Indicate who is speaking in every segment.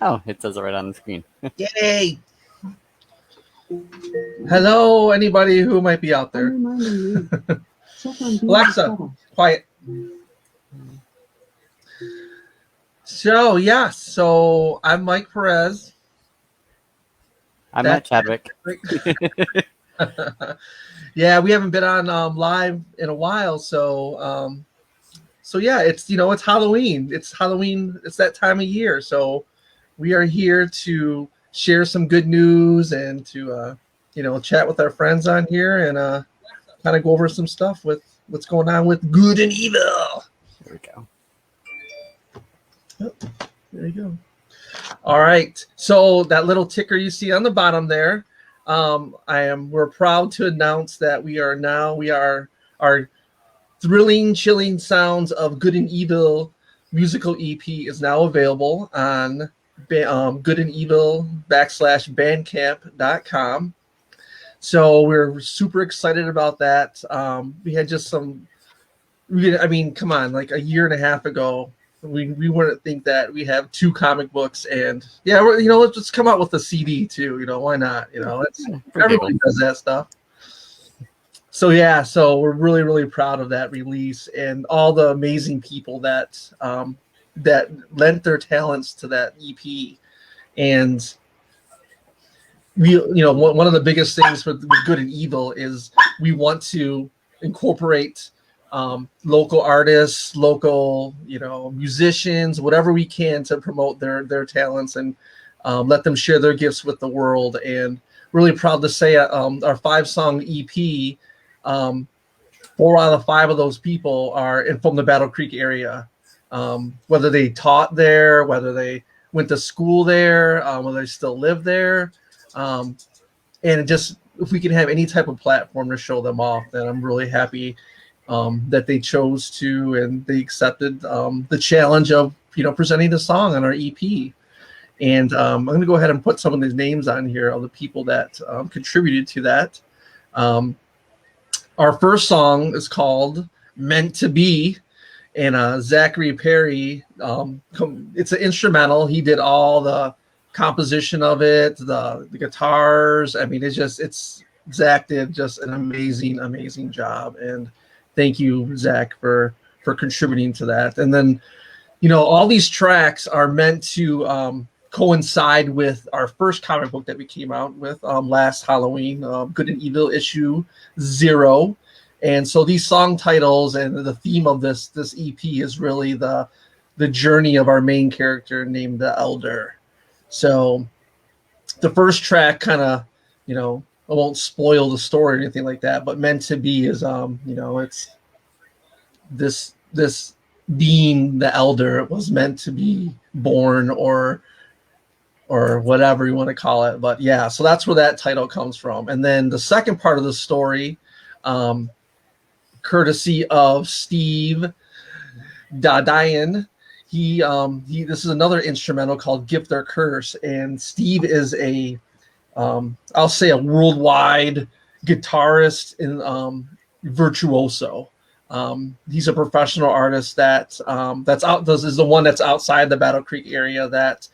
Speaker 1: Oh, it says it right on the screen.
Speaker 2: Yay! Hello, anybody who might be out there. Alexa, quiet. So, yeah, so I'm Mike Perez.
Speaker 1: I'm Matt Chadwick.
Speaker 2: Yeah, we haven't been on live in a while, so yeah, it's it's Halloween. It's Halloween. It's that time of year, so we are here to share some good news and to chat with our friends on here and kind of go over some stuff with what's going on with good and evil.
Speaker 1: There we go.
Speaker 2: Oh, there you go. All right. So that little ticker you see on the bottom there, we're proud to announce that we are our thrilling, chilling sounds of Good and Evil musical EP is now available on Good and Evil /bandcamp.com. So we're super excited about that. We had just come on, like a year and a half ago, we wouldn't think that we have 2 comic books and let's just come out with a CD too. Why not? Everybody does that stuff. So yeah, so we're really, really proud of that release and all the amazing people that lent their talents to that EP. And one of the biggest things with Good and Evil is we want to incorporate local artists, local musicians, whatever we can to promote their talents and let them share their gifts with the world. And really proud to say our 5-song EP, 4 out of 5 of those people are from the Battle Creek area, whether they taught there, whether they went to school there, whether they still live there. And just if we can have any type of platform to show them off, then I'm really happy that they chose to and they accepted the challenge of presenting the song on our EP. And I'm going to go ahead and put some of these names on here of the people that contributed to that. Our first song is called Meant to Be, and Zachary Perry, it's an instrumental. He did all the composition of it, the guitars. I mean, Zach did just an amazing job, and thank you, Zach, for contributing to that. And then all these tracks are meant to coincide with our first comic book that we came out with last Halloween, Good and Evil Issue 0. And so these song titles and the theme of this EP is really the journey of our main character named the Elder. So the first track kind of, I won't spoil the story or anything like that, but Meant to Be is, it's this being the Elder was meant to be born or whatever you want to call it. But yeah, so that's where that title comes from. And then the second part of the story, courtesy of Steve Dadian, this is another instrumental called Gift or Curse. And Steve is I'll say a worldwide guitarist and virtuoso. He's a professional artist is the one that's outside the Battle Creek area that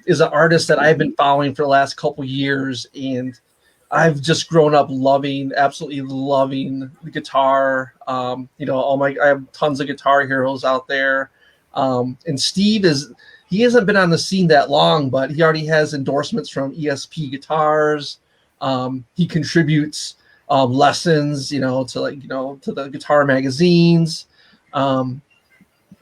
Speaker 2: is an artist that I've been following for the last couple years, and I've just grown up absolutely loving the guitar. I have tons of guitar heroes out there. And Steve he hasn't been on the scene that long, but he already has endorsements from ESP Guitars. He contributes lessons, to the guitar magazines.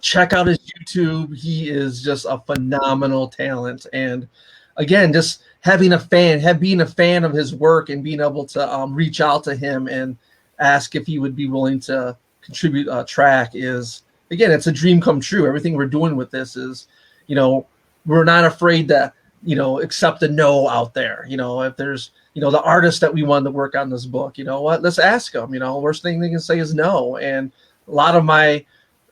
Speaker 2: Check out his YouTube. He is just a phenomenal talent. And again, just being a fan of his work and being able to reach out to him and ask if he would be willing to contribute a track is, again, it's a dream come true. Everything we're doing with this is, we're not afraid to, accept a no out there. If there's, the artist that we wanted to work on this book, let's ask them. Worst thing they can say is no. And a lot of my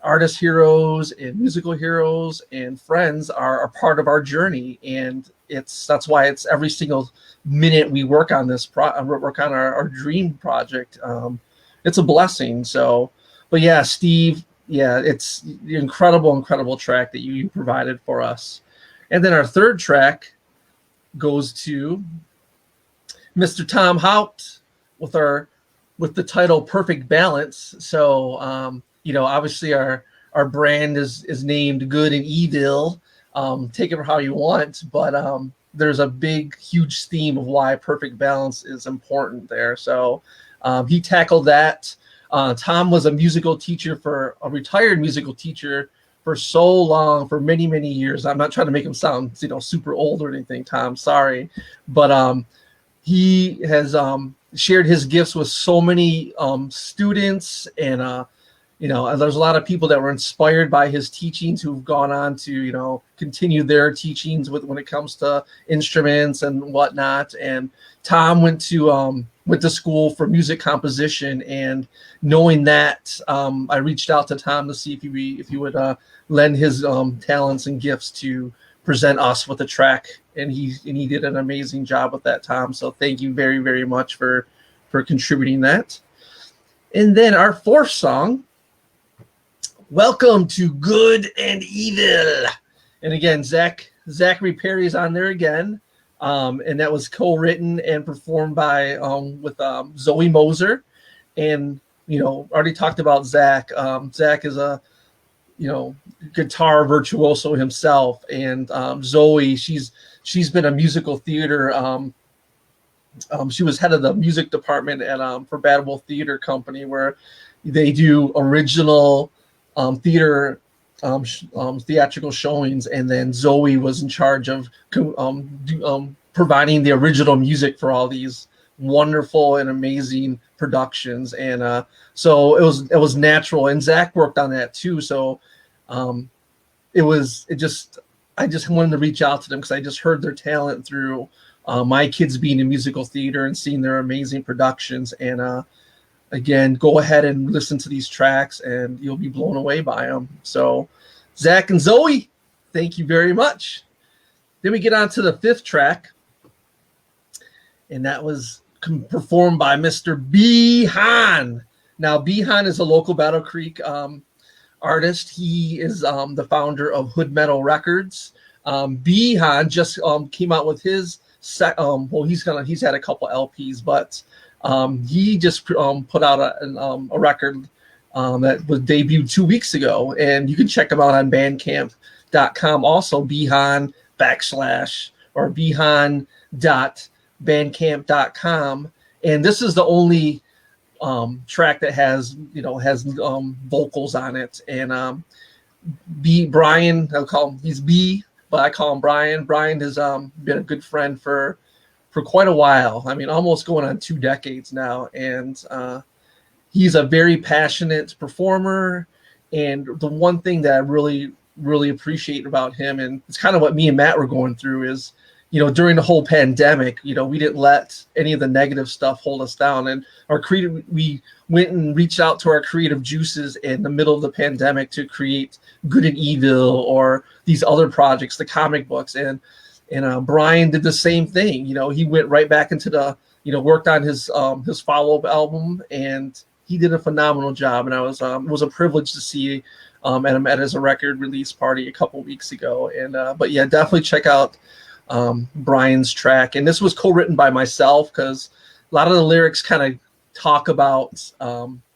Speaker 2: artist heroes and musical heroes and friends are a part of our journey, and that's why it's every single minute we work on this work on our dream project. It's a blessing. So, but yeah, Steve, yeah, it's the incredible track that you provided for us. And then our third track goes to Mr. Tom Haupt with the title "Perfect Balance." So obviously our brand is named Good and Evil. Take it for how you want, but there's a huge theme of why perfect balance is important there. So he tackled that. Tom was a retired musical teacher for so long, for many years. I'm not trying to make him sound super old or anything, Tom. Sorry, but he has shared his gifts with so many students, and there's a lot of people that were inspired by his teachings who've gone on to continue their teachings when it comes to instruments and whatnot. And Tom went to school for music composition, and knowing that, I reached out to Tom to see if he would lend his talents and gifts to present us with a track, and he did an amazing job with that, Tom. So thank you very much for contributing that. And then our fourth song, Welcome to Good and Evil. And again, Zachary Perry's on there again. And that was co-written and performed by with Zoe Moser. And already talked about Zach. Zach is a guitar virtuoso himself, and Zoe, she's been a musical theater. She was head of the music department at for Bad Wolf Theater Company, where they do original theater theatrical showings, and then Zoe was in charge of providing the original music for all these wonderful and amazing productions. And so it was natural, and Zach worked on that too. So I just wanted to reach out to them because I just heard their talent through my kids being in musical theater and seeing their amazing productions. And again, go ahead and listen to these tracks and you'll be blown away by them. So Zach and Zoe, thank you very much. Then we get on to the fifth track, and that was performed by Mr. B. Han. Now, B. Han is a local Battle Creek artist. He is the founder of Hood Metal Records. B. Han just came out with his he's had a couple LPs, but he just put out a record that was debuted 2 weeks ago, and you can check him out on bandcamp.com. Also, bhan or bhan.bandcamp.com. And this is the only track that has vocals on it. And Brian, I'll call him, he's B, but I call him Brian. Brian has been a good friend for quite a while. I mean, almost going on 2 decades now. And he's a very passionate performer. And the one thing that I really appreciate about him, and it's kind of what me and Matt were going through, is during the whole pandemic, we didn't let any of the negative stuff hold us down. And we went and reached out to our creative juices in the middle of the pandemic to create Good and Evil or these other projects, the comic books. And Brian did the same thing. He went right back into worked on his follow-up album, and he did a phenomenal job. And it was a privilege to see at his record release party a couple weeks ago. And but yeah, definitely check out Brian's track. And this was co-written by myself because a lot of the lyrics kind of talk about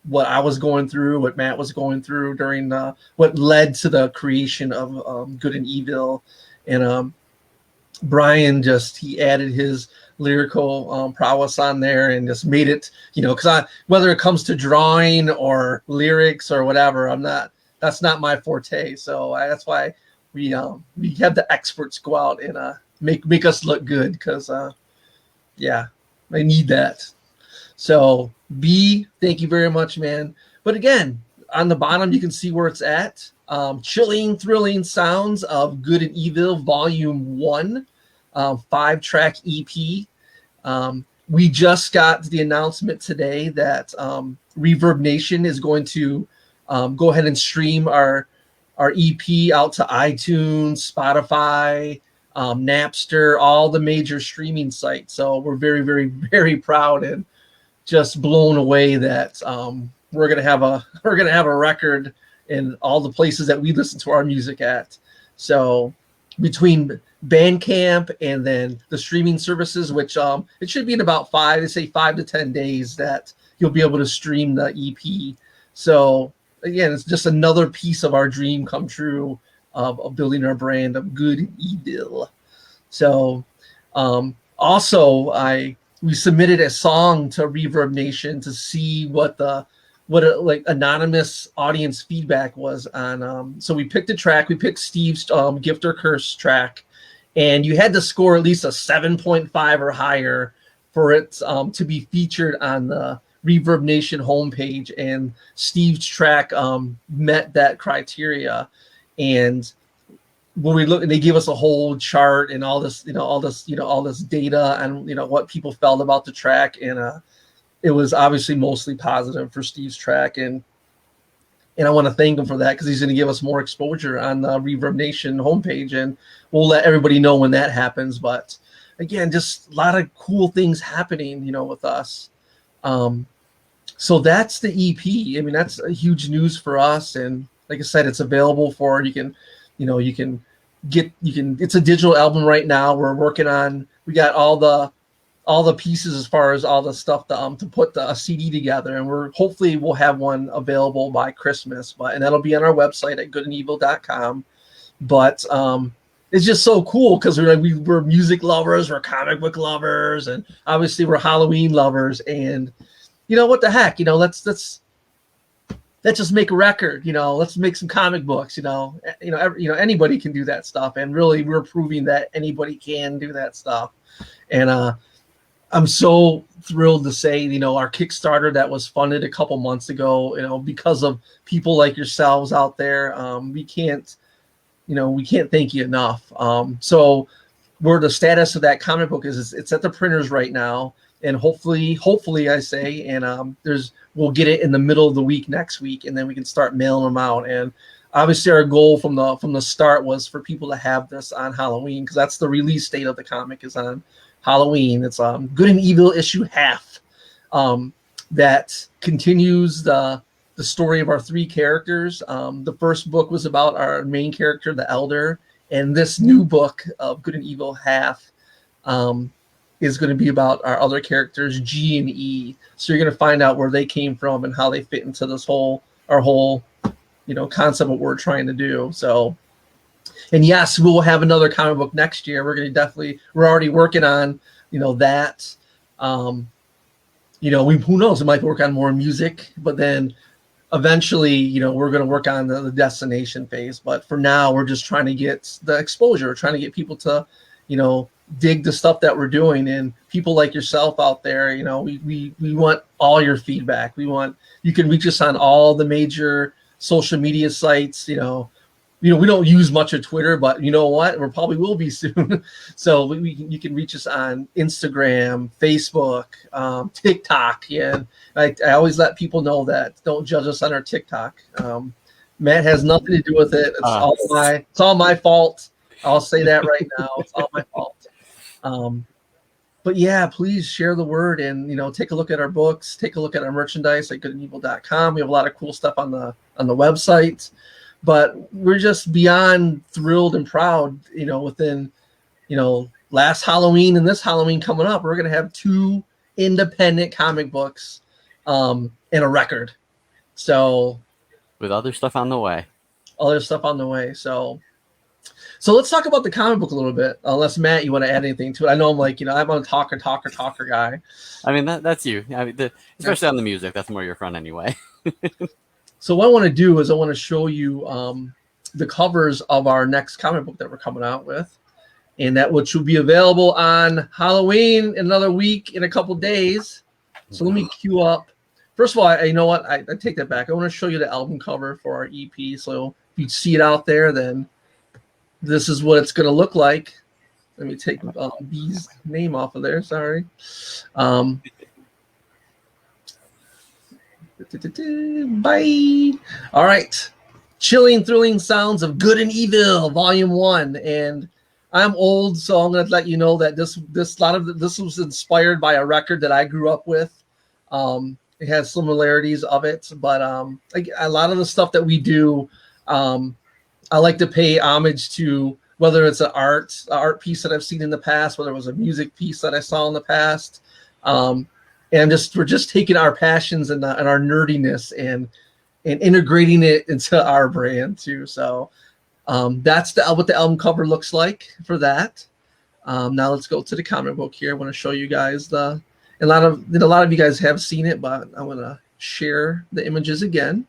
Speaker 2: what I was going through, what Matt was going through during what led to the creation of Good and Evil. And Brian he added his lyrical prowess on there and just made it, because whether it comes to drawing or lyrics or whatever, that's not my forte. So that's why we have the experts go out and make us look good, because I need that. So B, thank you very much, man. But again, on the bottom you can see where it's at. Chilling, thrilling sounds of Good and Evil Volume 1, 5-track EP. We just got the announcement today that Reverb Nation is going to go ahead and stream our EP out to iTunes, Spotify, Napster, all the major streaming sites. So we're very proud and just blown away that we're gonna have a record and all the places that we listen to our music at. So between Bandcamp and then the streaming services, which it should be in about 5 to 10 days that you'll be able to stream the EP. So again, it's just another piece of our dream come true of building our brand of Good and Evil. So also we submitted a song to Reverb Nation to see what like anonymous audience feedback was on. So we picked a track. We picked Steve's Gift or Curse track, and you had to score at least a 7.5 or higher for it to be featured on the Reverb Nation homepage. And Steve's track met that criteria. And when we look, and they gave us a whole chart and all this data and what people felt about the track, and it was obviously mostly positive for Steve's track, and I want to thank him for that because he's going to give us more exposure on the Reverb Nation homepage, and we'll let everybody know when that happens. But again, just a lot of cool things happening, with us. So that's the EP. I mean, that's a huge news for us, and like I said, it's available for it's a digital album right now. We're working on. We got all the pieces as far as all the stuff to put a CD together, and hopefully we'll have one available by Christmas, and that'll be on our website at goodandevil.com. But it's just so cool because we're music lovers, we're comic book lovers, and obviously we're Halloween lovers. And what the heck, let's just make a record, let's make some comic books, anybody can do that stuff, and really we're proving that anybody can do that stuff. And I'm so thrilled to say, our Kickstarter that was funded a couple months ago, because of people like yourselves out there, we can't thank you enough. So where the status of that comic book is it's at the printers right now, and hopefully I say, and we'll get it in the middle of the week next week, and then we can start mailing them out. And obviously our goal from the start was for people to have this on Halloween, because that's the release date of the comic, is on Halloween. It's Good and Evil issue half, that continues the story of our 3 characters. The first book was about our main character, the Elder, and this new book of Good and Evil half is going to be about our other characters, G and E. So you're going to find out where they came from and how they fit into this our whole concept of what we're trying to do. So, and yes, we'll have another comic book next year. We're already working on, that. Who knows? We might work on more music, but then eventually, we're going to work on the destination phase. But for now, we're just trying to get the exposure. We're trying to get people to, dig the stuff that we're doing, and people like yourself out there. We want all your feedback. You can reach us on all the major social media sites. We don't use much of Twitter, but you know what? We probably will be soon. So you can reach us on Instagram, Facebook, TikTok. Yeah, I always let people know that. Don't judge us on our TikTok. Matt has nothing to do with it. It's all my fault. I'll say that right now. It's all my fault. But yeah, please share the word, and take a look at our books, take a look at our merchandise at goodandevil.com. We have a lot of cool stuff on the website. But we're just beyond thrilled and proud, within, last Halloween and this Halloween coming up, we're going to have 2 independent comic books and a record. So
Speaker 1: with other stuff on the way.
Speaker 2: So let's talk about the comic book a little bit. Unless, Matt, you want to add anything to it. I know I'm a talker guy.
Speaker 1: I mean, that's you. I mean, especially on the music. That's more your front anyway.
Speaker 2: So what I want to do is I want to show you the covers of our next comic book that we're coming out with, and which will be available on Halloween in another week, in a couple days. So let me queue up. First of all, you know what? I take that back. I want to show you the album cover for our EP. So if you see it out there, then this is what it's going to look like. Let me take B's name off of there. Sorry. Bye. All right. Chilling, thrilling sounds of Good and Evil, Volume 1. And I'm old, so I'm going to let you know that this was inspired by a record that I grew up with. it has similarities of it, but like a lot of the stuff that we do, I like to pay homage to, whether it's an art piece that I've seen in the past, whether it was a music piece that I saw in the past, and we're just taking our passions and our nerdiness and integrating it into our brand too. So that's what the album cover looks like for that. Now let's go to the comic book here. I want to show you guys a lot of you guys have seen it, but I want to share the images again.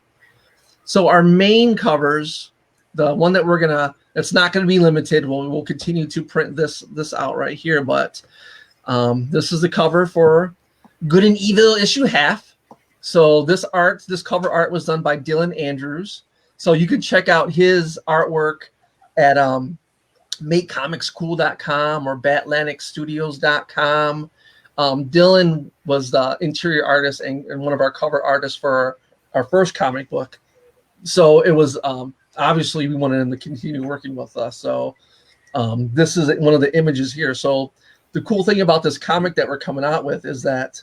Speaker 2: So our main covers, the one that it's not going to be limited. We'll continue to print this out right here, but this is the cover for Good and Evil issue half. So this cover art was done by Dylan Andrews. So you can check out his artwork at makecomicscool.com or batlanticstudios.com. Dylan was the interior artist and one of our cover artists for our first comic book. So it was obviously we wanted him to continue working with us. So this is one of the images here. So the cool thing about this comic that we're coming out with is that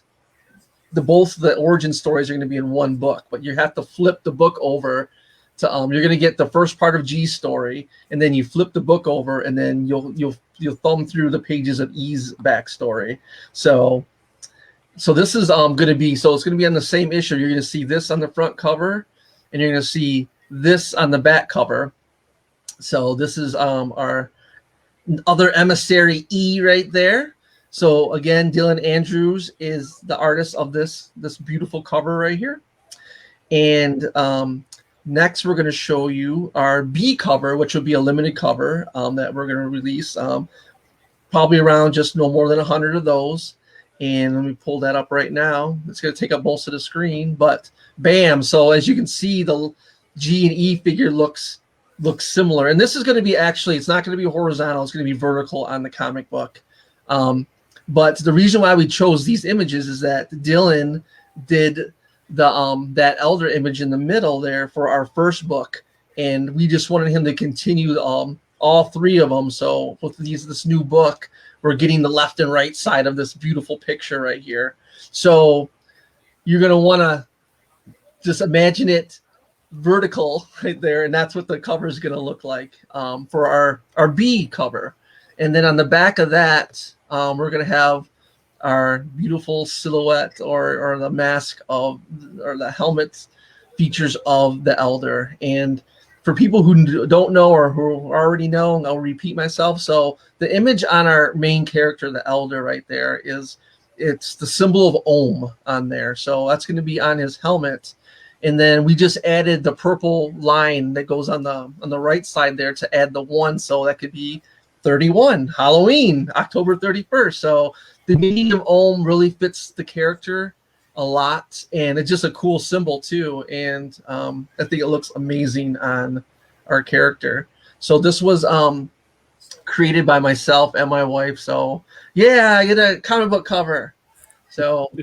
Speaker 2: both the origin stories are going to be in one book, but you have to flip the book over to you're going to get the first part of G's story, and then you flip the book over, and then you'll thumb through the pages of E's backstory. So this is going to be it's going to be on the same issue. You're going to see this on the front cover, and you're going to see this on the back cover. So this is our other emissary E right there. So again, Dylan Andrews is the artist of this beautiful cover right here. And next we're going to show you our B cover, which will be a limited cover that we're going to release. Probably around just no more than 100 of those. And let me pull that up right now. It's going to take up most of the screen, but bam. So as you can see, the G and E figure looks similar. And this is going to be it's not going to be horizontal. It's going to be vertical on the comic book. But the reason why we chose these images is that Dylan did that elder image in the middle there for our first book, and we just wanted him to continue all three of them. So with this new book, we're getting the left and right side of this beautiful picture right here. So you're going to want to just imagine it vertical right there, and that's what the cover is going to look like for our B cover. And then on the back of that, we're going to have our beautiful silhouette or the mask or the helmet features of the elder. And for people who don't know or who already know, I'll repeat myself. So the image on our main character, the elder right there, it's the symbol of Ohm on there. So that's going to be on his helmet. And then we just added the purple line that goes on the right side there to add the 1. So that could be 31, Halloween, October 31st. So the meaning of Ohm really fits the character a lot, and it's just a cool symbol too. And I think it looks amazing on our character. So this was created by myself and my wife. So yeah, I get a comic book cover. So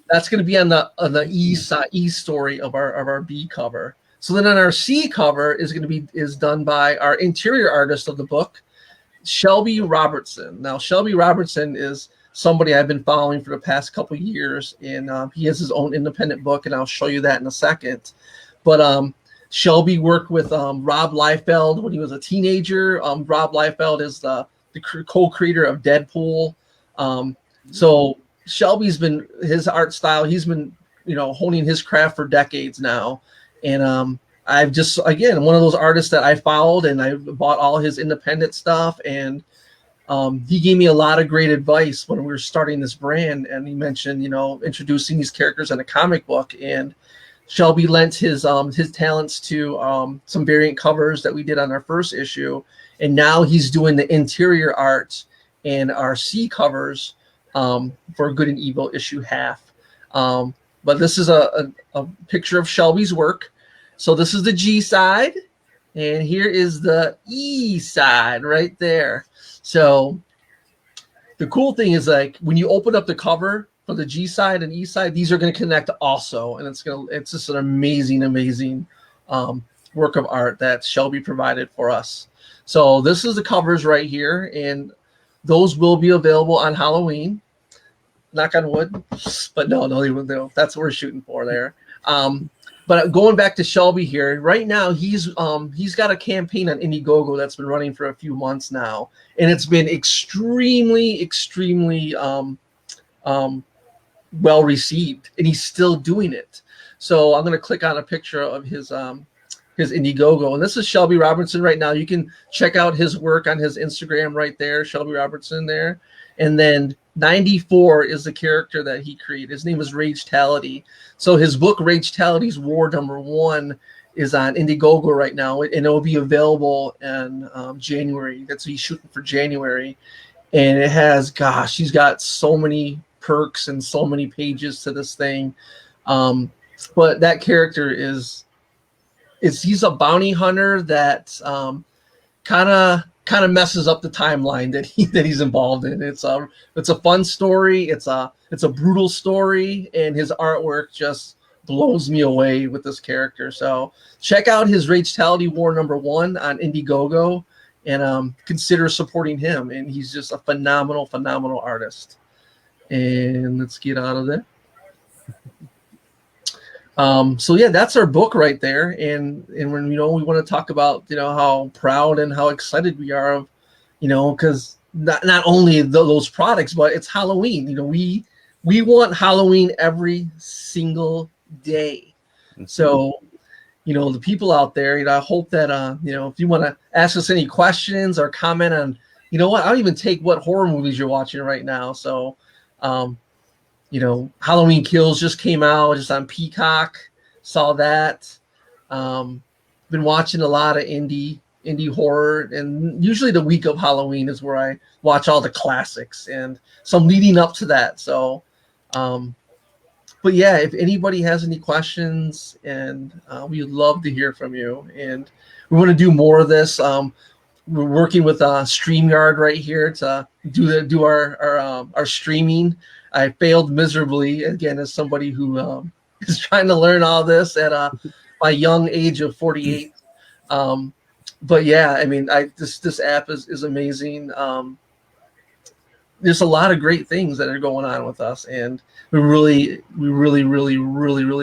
Speaker 2: that's going to be on the E story of our B cover. So then on our C cover is done by our interior artist of the book, Shelby Robertson. Now, Shelby Robertson is somebody I've been following for the past couple of years, and he has his own independent book, and I'll show you that in a second. But Shelby worked with Rob Liefeld when he was a teenager. Rob Liefeld is the co-creator of Deadpool. So Shelby's been his art style. He's been honing his craft for decades now, and I've just, again, one of those artists that I followed, and I bought all his independent stuff, and he gave me a lot of great advice when we were starting this brand. And he mentioned, introducing these characters in a comic book, and Shelby lent his talents to some variant covers that we did on our first issue, and now he's doing the interior art and our C covers for Good and Evil issue half. But this is a picture of Shelby's work. So this is the G side, and here is the E side right there. So the cool thing is, like, when you open up the cover for the G side and E side, these are going to connect also, and it's just an amazing work of art that Shelby provided for us. So this is the covers right here, and those will be available on Halloween. knock on wood. But no, that's what we're shooting for there. But going back to Shelby here, right now he's got a campaign on Indiegogo that's been running for a few months now, and it's been extremely well received, and he's still doing it. So I'm going to click on a picture of his Indiegogo, and this is Shelby Robertson right now. You can check out his work on his Instagram right there, Shelby Robertson there. And then 94 is the character that he created. His name is Ragetality. So his book Ragetality's War #1 is on Indiegogo right now, and it will be available in January. That's what he's shooting for, January. And it has, gosh, he's got so many perks and so many pages to this thing. But that character he's a bounty hunter that kind of messes up the timeline that he's involved in. It's a fun story. It's a brutal story, and his artwork just blows me away with this character. So check out his Ragetality War #1 on Indiegogo, and consider supporting him. And he's just a phenomenal artist. And let's get out of there. So yeah, that's our book right there. And when, we want to talk about, how proud and how excited we are of, because not only those products, but it's Halloween. We want Halloween every single day. Mm-hmm. So, the people out there, I hope that, if you want to ask us any questions or comment on, I'll even take what horror movies you're watching right now. So, Halloween Kills just came out, just on Peacock. Saw that. Been watching a lot of indie horror, and usually the week of Halloween is where I watch all the classics, and so I'm leading up to that. So, but yeah, if anybody has any questions, and we'd love to hear from you, and we want to do more of this. We're working with StreamYard right here to do our streaming. I failed miserably, again, as somebody who is trying to learn all this at my young age of 48. But yeah, I mean, this app is amazing. There's a lot of great things that are going on with us, and we really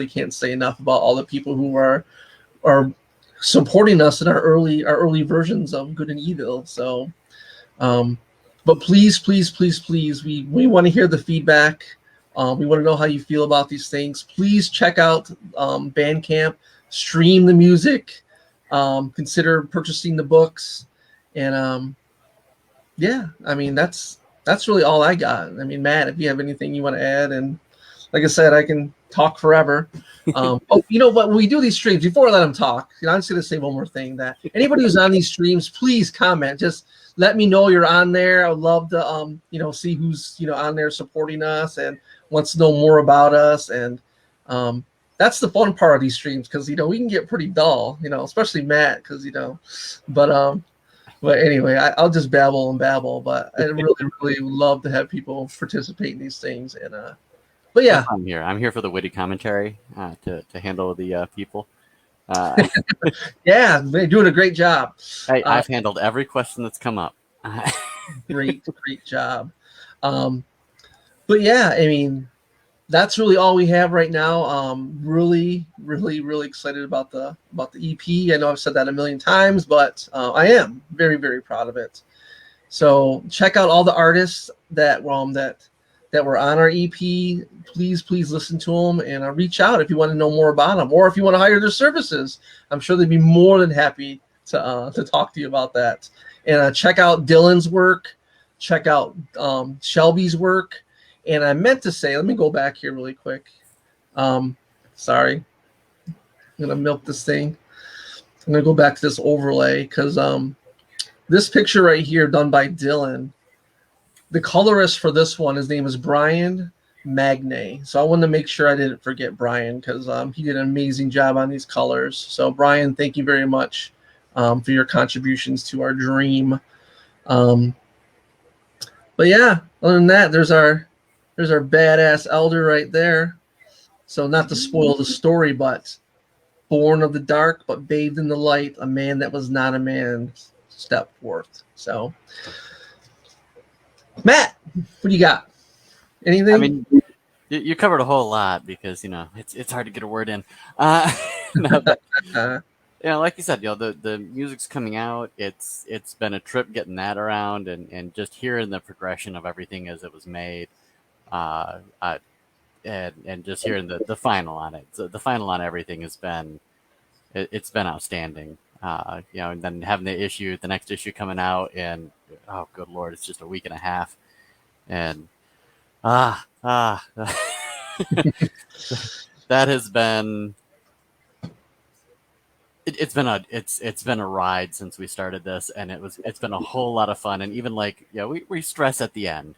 Speaker 2: can't say enough about all the people who are supporting us in our early versions of Good and Evil. So, but please, we want to hear the feedback. We want to know how you feel about these things. Please check out Bandcamp, stream the music, consider purchasing the books, and yeah, I mean that's really all I got. I mean, Matt, if you have anything you want to add, and like I said, I can talk forever. But when we do these streams, before I let them talk, I'm just going to say one more thing, that anybody who's on these streams, please comment. Just let me know you're on there. I would love to, see who's, on there supporting us and wants to know more about us. And that's the fun part of these streams, because, we can get pretty dull, especially Matt, because, but anyway, I'll just babble, but I really love to have people participate in these things. And, but yeah,
Speaker 1: I'm here for the witty commentary to handle the people.
Speaker 2: Yeah, they're doing a great job.
Speaker 1: Hey, I've handled every question that's come up.
Speaker 2: Great job. But yeah, I mean, that's really all we have right now. Really excited about the EP. I know I've said that a million times, but I am very, very proud of it. So check out all the artists that were on our EP. Please listen to them, and reach out if you want to know more about them, or if you want to hire their services. I'm sure they'd be more than happy to talk to you about that. And check out Dylan's work. Check out Shelby's work. And I meant to say, let me go back here really quick. Sorry. I'm going to milk this thing. I'm going to go back to this overlay, because this picture right here done by Dylan, the colorist for this one, his name is Brian Magne. So I wanted to make sure I didn't forget Brian, because he did an amazing job on these colors. So Brian, thank you very much for your contributions to our dream. But yeah, other than that, there's our badass elder right there. So not to spoil the story, but born of the dark, but bathed in the light, a man that was not a man stepped forth. So Matt, what do you got? Anything?
Speaker 1: I mean, you covered a whole lot because it's hard to get a word in. No, but
Speaker 2: Uh,
Speaker 1: like you said, the music's coming out. It's been a trip getting that around and just hearing the progression of everything as it was made. Uh, uh, and just hearing the final on it. So the final on everything has been it's been outstanding. And then having the next issue coming out, and oh, good lord, it's just a week and a half, and ah ah, that has been it's been a ride since we started this, and it's been a whole lot of fun. And even like we stress at the end,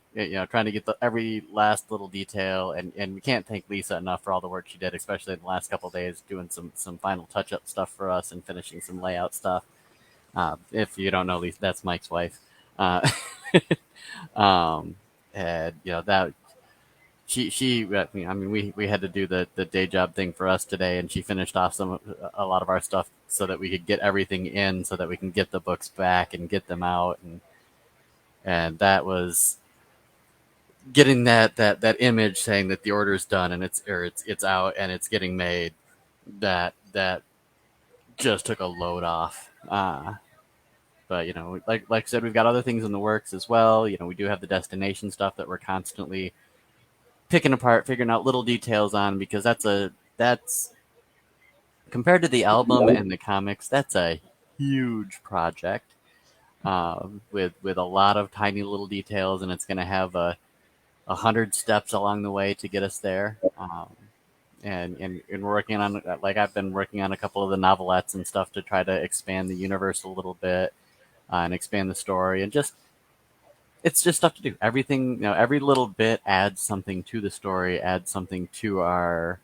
Speaker 1: trying to get every last little detail, and we can't thank Lisa enough for all the work she did, especially in the last couple of days, doing some final touch up stuff for us and finishing some layout stuff. If you don't know Lisa, that's Mike's wife. Uh, and that I mean, we had to do the day job thing for us today, and she finished off a lot of our stuff so that we could get everything in, so that we can get the books back and get them out, and that was getting that image saying that the order's done and it's out and it's getting made. That just took a load off. But like I said, we've got other things in the works as well. We do have the destination stuff that we're constantly picking apart, figuring out little details on, because that's compared to the album and the comics, that's a huge project with a lot of tiny little details, and it's going to have 100 steps along the way to get us there. And we're working on, like I've been working on a couple of the novelettes and stuff to try to expand the universe a little bit and expand the story, and it's just stuff to do. Everything, every little bit adds something to the story, adds something to our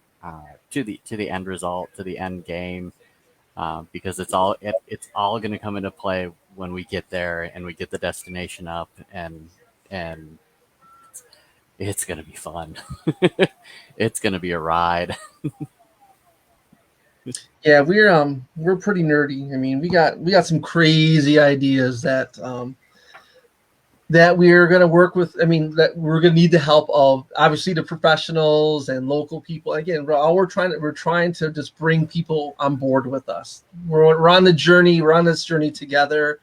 Speaker 1: to the end result, to the end game, because it's all going to come into play when we get there and we get the destination up, and it's going to be fun. It's going to be a ride.
Speaker 2: Yeah, we're pretty nerdy. I mean, we got some crazy ideas that we're going to work with. I mean, that we're going to need the help of obviously the professionals and local people. Again, we're trying to just bring people on board with us. We're on the journey. We're on this journey together.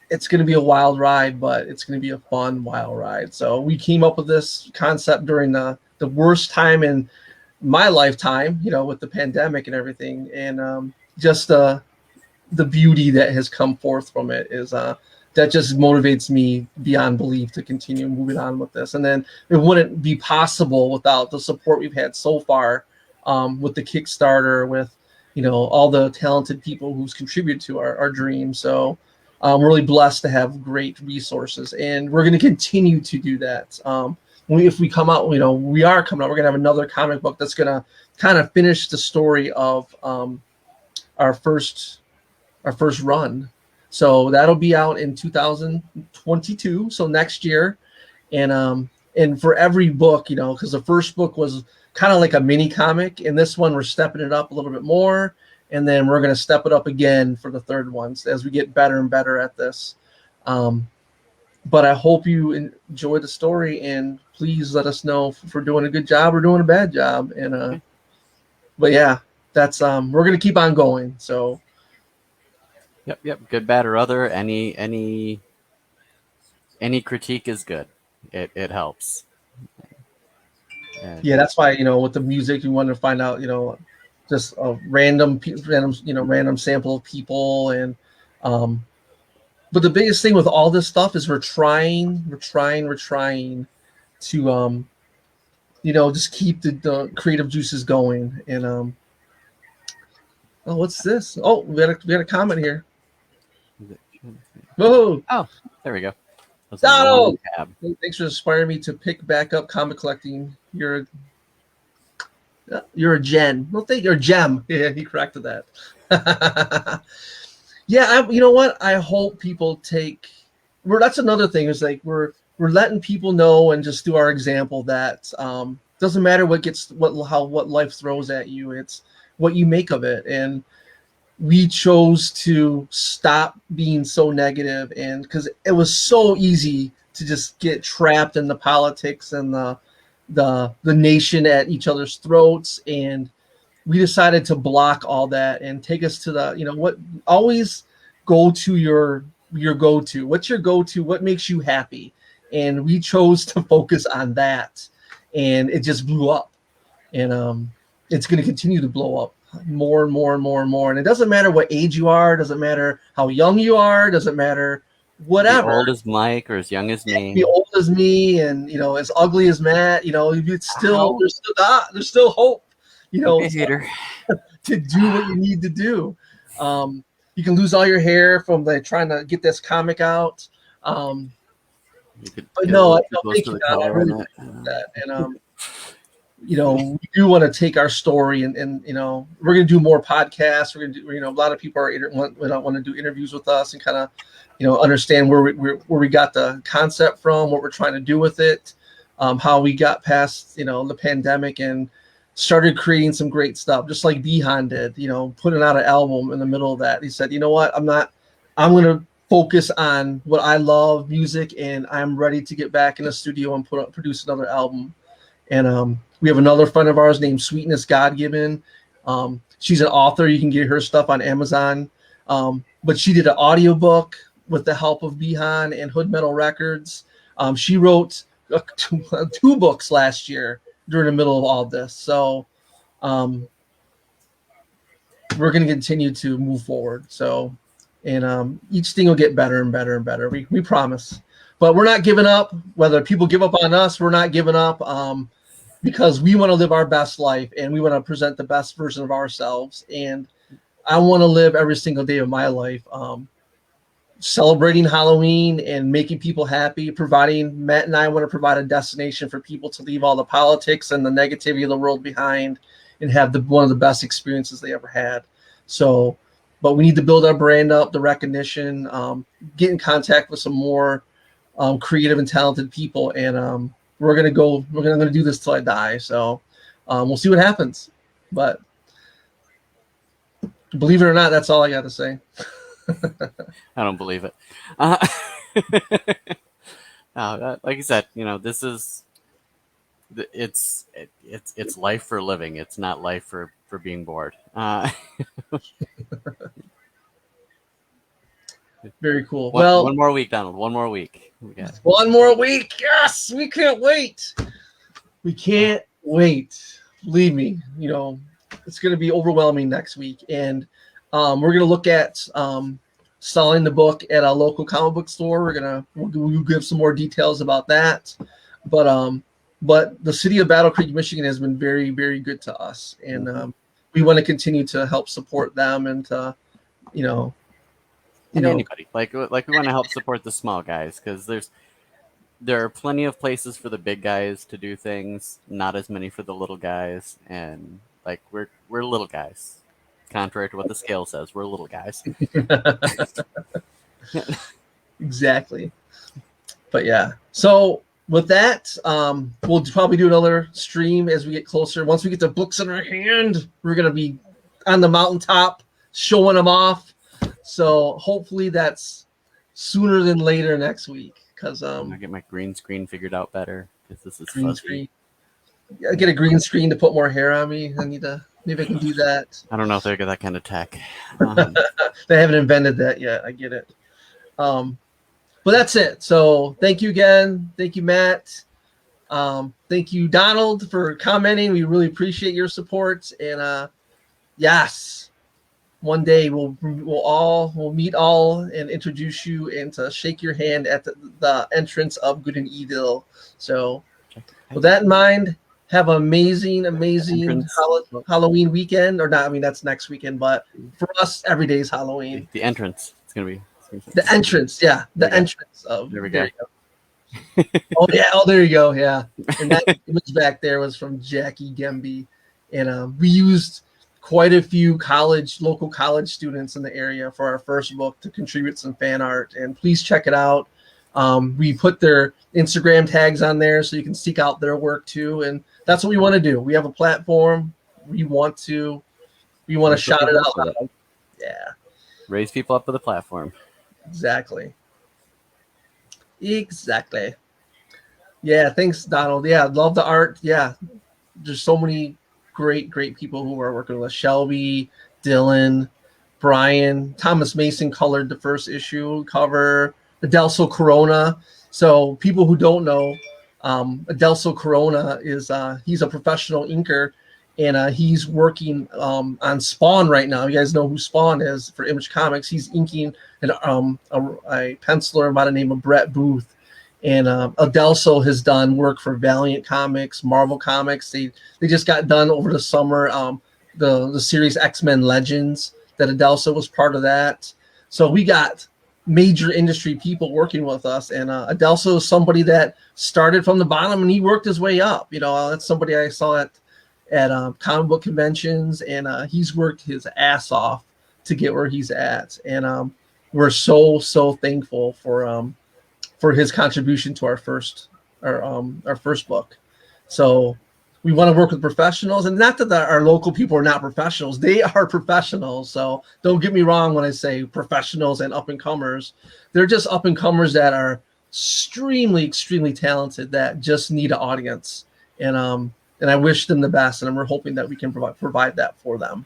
Speaker 2: It's going to be a wild ride, but it's going to be a fun, wild ride. So we came up with this concept during the worst time in my lifetime, with the pandemic and everything. And just the beauty that has come forth from it is that just motivates me beyond belief to continue moving on with this. And then it wouldn't be possible without the support we've had so far with the Kickstarter, with all the talented people who's contributed to our dream. So I'm really blessed to have great resources, and we're going to continue to do that. If we come out, we are coming out. We're going to have another comic book that's going to kind of finish the story of our first run. So that'll be out in 2022. So next year, and for every book, because the first book was kind of like a mini comic, and this one we're stepping it up a little bit more, and then we're going to step it up again for the third one as we get better and better at this. But I hope you enjoy the story, and please let us know if we're doing a good job or doing a bad job. And but yeah, that's we're going to keep on going. So.
Speaker 1: Yep. Good, bad, or other. Any critique is good. It helps. And
Speaker 2: yeah, that's why with the music, you want to find out just a random sample of people, and but the biggest thing with all this stuff is we're trying to just keep the creative juices going. And oh, what's this? Oh, we had a comment here. Whoa!
Speaker 1: Oh, there we go.
Speaker 2: Donald, thanks for inspiring me to pick back up comic collecting. You're a gen. Well, you're a gem. Yeah, he corrected that. Yeah, you know what? I hope people take. That's another thing. Is like we're letting people know and just do our example that doesn't matter what life throws at you. It's what you make of it. And we chose to stop being so negative, and because it was so easy to just get trapped in the politics and the nation at each other's throats. And we decided to block all that and take us to the, what, always go to your go-to. What's your go-to? What makes you happy? And we chose to focus on that, and it just blew up. And it's going to continue to blow up more and more and more and more. And it doesn't matter what age you are, doesn't matter how young you are, doesn't matter whatever.
Speaker 1: Be old as Mike or as young as me.
Speaker 2: Be old as me, and as ugly as Matt. It's still there's still hope.
Speaker 1: Hater.
Speaker 2: To do what you need to do. You can lose all your hair from trying to get this comic out. But no, I thank you, God. I really appreciate that. And we do want to take our story and we're going to do more podcasts. We're going to do, a lot of people want to do interviews with us and kind of, understand where we got the concept from, what we're trying to do with it, how we got past, the pandemic and started creating some great stuff, just like Bihan did, putting out an album in the middle of that. He said, you know what, I'm going to focus on what I love, music, and I'm ready to get back in the studio and produce another album. And we have another friend of ours named Sweetness God-Given. She's an author. You can get her stuff on Amazon. But she did an audiobook with the help of Bihan and Hood Metal Records. She wrote two books last year during the middle of all this. So we're going to continue to move forward. So, and each thing will get better and better and better. We promise. But we're not giving up. Whether people give up on us, we're not giving up because we want to live our best life and we want to present the best version of ourselves. And I want to live every single day of my life celebrating Halloween and making people happy, Matt and I want to provide a destination for people to leave all the politics and the negativity of the world behind and have one of the best experiences they ever had. So, but we need to build our brand up, the recognition, get in contact with some more creative and talented people. And we're going to do this till I die. So we'll see what happens, but believe it or not, that's all I got to say.
Speaker 1: I don't believe it. No, like you said, this is it's life for living. It's not life for being bored.
Speaker 2: Very cool.
Speaker 1: One more week, Donald. One more week.
Speaker 2: One more week. Yes, we can't wait. We can't wait. Believe me, it's going to be overwhelming next week. And we're going to look at selling the book at a local comic book store. We'll give some more details about that. But the city of Battle Creek, Michigan has been very, very good to us. And we want to continue to help support them and to,
Speaker 1: anybody. Like we want to help support the small guys because there are plenty of places for the big guys to do things, not as many for the little guys. And like we're little guys. Contrary to what the scale says, we're little guys.
Speaker 2: Exactly. But yeah. So with that, we'll probably do another stream as we get closer. Once we get the books in our hand, we're going to be on the mountaintop showing them off. So hopefully that's sooner than later next week. Because
Speaker 1: I get my green screen figured out better because this is
Speaker 2: green
Speaker 1: fuzzy.
Speaker 2: Screen. I get a green screen to put more hair on me. Maybe I can do that.
Speaker 1: I don't know if they got that kind of tech.
Speaker 2: They haven't invented that yet. I get it. But that's it. So thank you again. Thank you, Matt. Thank you, Donald, for commenting. We really appreciate your support. And yes, one day we'll meet all and introduce you and to shake your hand at the entrance of Good and Evil. So with that in mind, have an amazing Halloween weekend. Or not, I mean, that's next weekend, but for us, every day is Halloween.
Speaker 1: The entrance. It's going to be.
Speaker 2: The entrance, yeah. The entrance of.
Speaker 1: There we go.
Speaker 2: Oh, yeah. Oh, there you go. Yeah. And that image back there was from Jackie Gemby. And we used quite a few local college students in the area for our first book to contribute some fan art. And please check it out. We put their Instagram tags on there so you can seek out their work too. And that's what we want to do. We have a platform. We want to shout it out loud. Yeah.
Speaker 1: Raise people up to the platform.
Speaker 2: Exactly. Exactly. Yeah, thanks, Donald. Yeah, love the art. Yeah, there's so many great people who are working with us. Shelby, Dylan, Brian, Thomas Mason colored the first issue cover. Adelso Corona. So people who don't know, Adelso Corona is he's a professional inker, and he's working on Spawn right now. You guys know who Spawn is for Image Comics. He's inking a penciler by the name of Brett Booth. And Adelso has done work for Valiant Comics, Marvel Comics. They just got done over the summer. The series X-Men Legends, that Adelso was part of that. So we got major industry people working with us, and Adelso is somebody that started from the bottom and he worked his way up. You know, that's somebody I saw at comic book conventions, and he's worked his ass off to get where he's at. And we're so thankful for his contribution to our first book. So we want to work with professionals, and not that our local people are not professionals. They are professionals. So don't get me wrong when I say professionals and up and comers. They're just up and comers that are extremely talented that just need an audience. And I wish them the best, and we're hoping that we can provide that for them.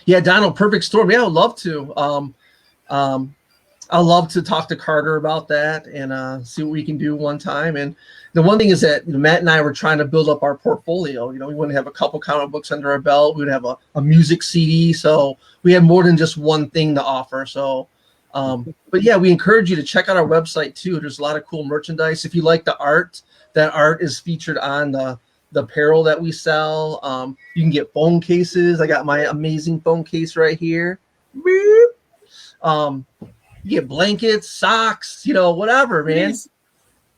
Speaker 2: Yeah, Donald, Perfect Storm. Yeah, I would love to. I'd love to talk to Carter about that and see what we can do one time. And the one thing is that Matt and I were trying to build up our portfolio. We want to have a couple comic books under our belt. We would have a music CD. So we have more than just one thing to offer. So, but yeah, we encourage you to check out our website too. There's a lot of cool merchandise. If you like the art, that art is featured on the apparel that we sell. You can get phone cases. I got my amazing phone case right here. You get blankets, socks, whatever, man.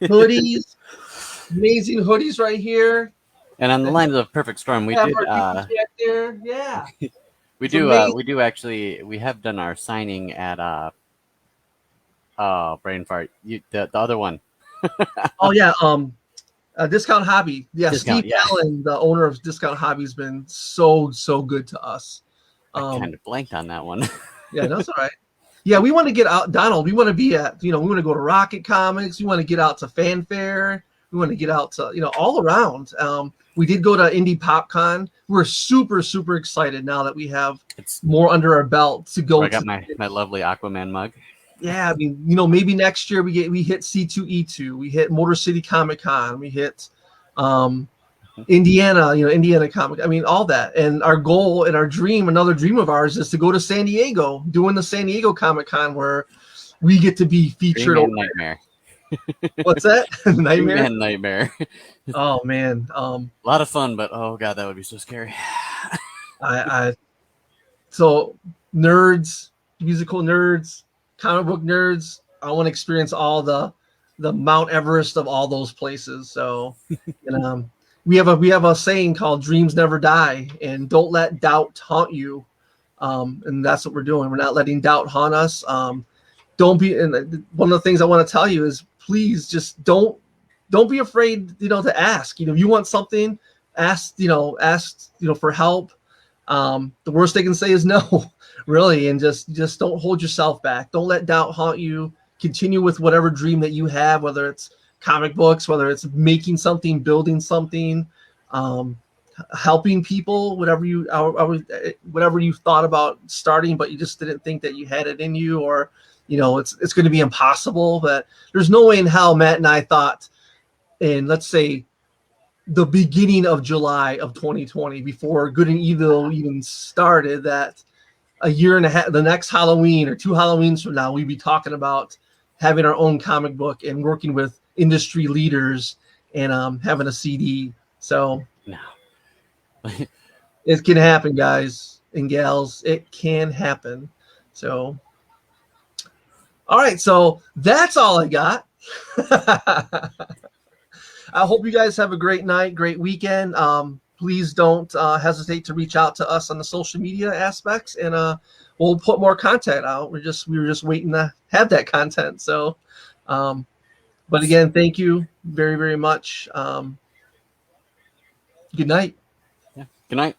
Speaker 2: Hoodies, amazing hoodies right here.
Speaker 1: And on the lines of Perfect Storm, we did.
Speaker 2: There. Yeah,
Speaker 1: we do actually. We have done our signing at brain fart. The other one.
Speaker 2: Oh yeah, Discount Hobby. Yeah,
Speaker 1: Discount,
Speaker 2: Steve Allen, the owner of Discount Hobby, has been so good to us.
Speaker 1: I kind of blanked on that one.
Speaker 2: Yeah, that's all right. Yeah, we want to get out, Donald. We want to be at, we want to go to Rocket Comics. We want to get out to Fanfare. We want to get out to, all around. We did go to Indie PopCon. We're super excited now that we have more under our belt to go.
Speaker 1: I got my lovely Aquaman mug.
Speaker 2: Yeah, I mean, maybe next year we hit C2E2. We hit Motor City Comic Con. We hit Indiana, Indiana Comic. I mean, all that. And our goal and our dream, another dream of ours, is to go to San Diego, doing the San Diego Comic Con, where we get to be featured.
Speaker 1: Nightmare.
Speaker 2: What's that? Nightmare?
Speaker 1: Nightmare.
Speaker 2: Oh man.
Speaker 1: A lot of fun, but oh god, that would be so scary.
Speaker 2: So nerds, musical nerds, comic book nerds, I want to experience all the Mount Everest of all those places. So we have a saying called "Dreams never die," and don't let doubt haunt you. And that's what we're doing. We're not letting doubt haunt us. Don't be. And one of the things I want to tell you is, please just don't be afraid. To ask. If you want something, ask. Ask. For help. The worst they can say is no, really, and just don't hold yourself back. Don't let doubt haunt you. Continue with whatever dream that you have, whether it's comic books, whether it's making something, building something, helping people, whatever you thought about starting, but you just didn't think that you had it in you, or it's going to be impossible. But there's no way in hell Matt and I thought in, let's say, the beginning of July of 2020, before Good and Evil even started, that a year and a half, the next Halloween or 2 Halloweens from now, we'd be talking about having our own comic book and working with industry leaders and having a CD. So
Speaker 1: no.
Speaker 2: It can happen, guys and gals. It can happen. So, all right. So that's all I got. I hope you guys have a great night, great weekend. Please don't hesitate to reach out to us on the social media aspects, and we'll put more content out. We were just waiting to have that content. So, but again, thank you very, very much. Good night.
Speaker 1: Yeah. Good night.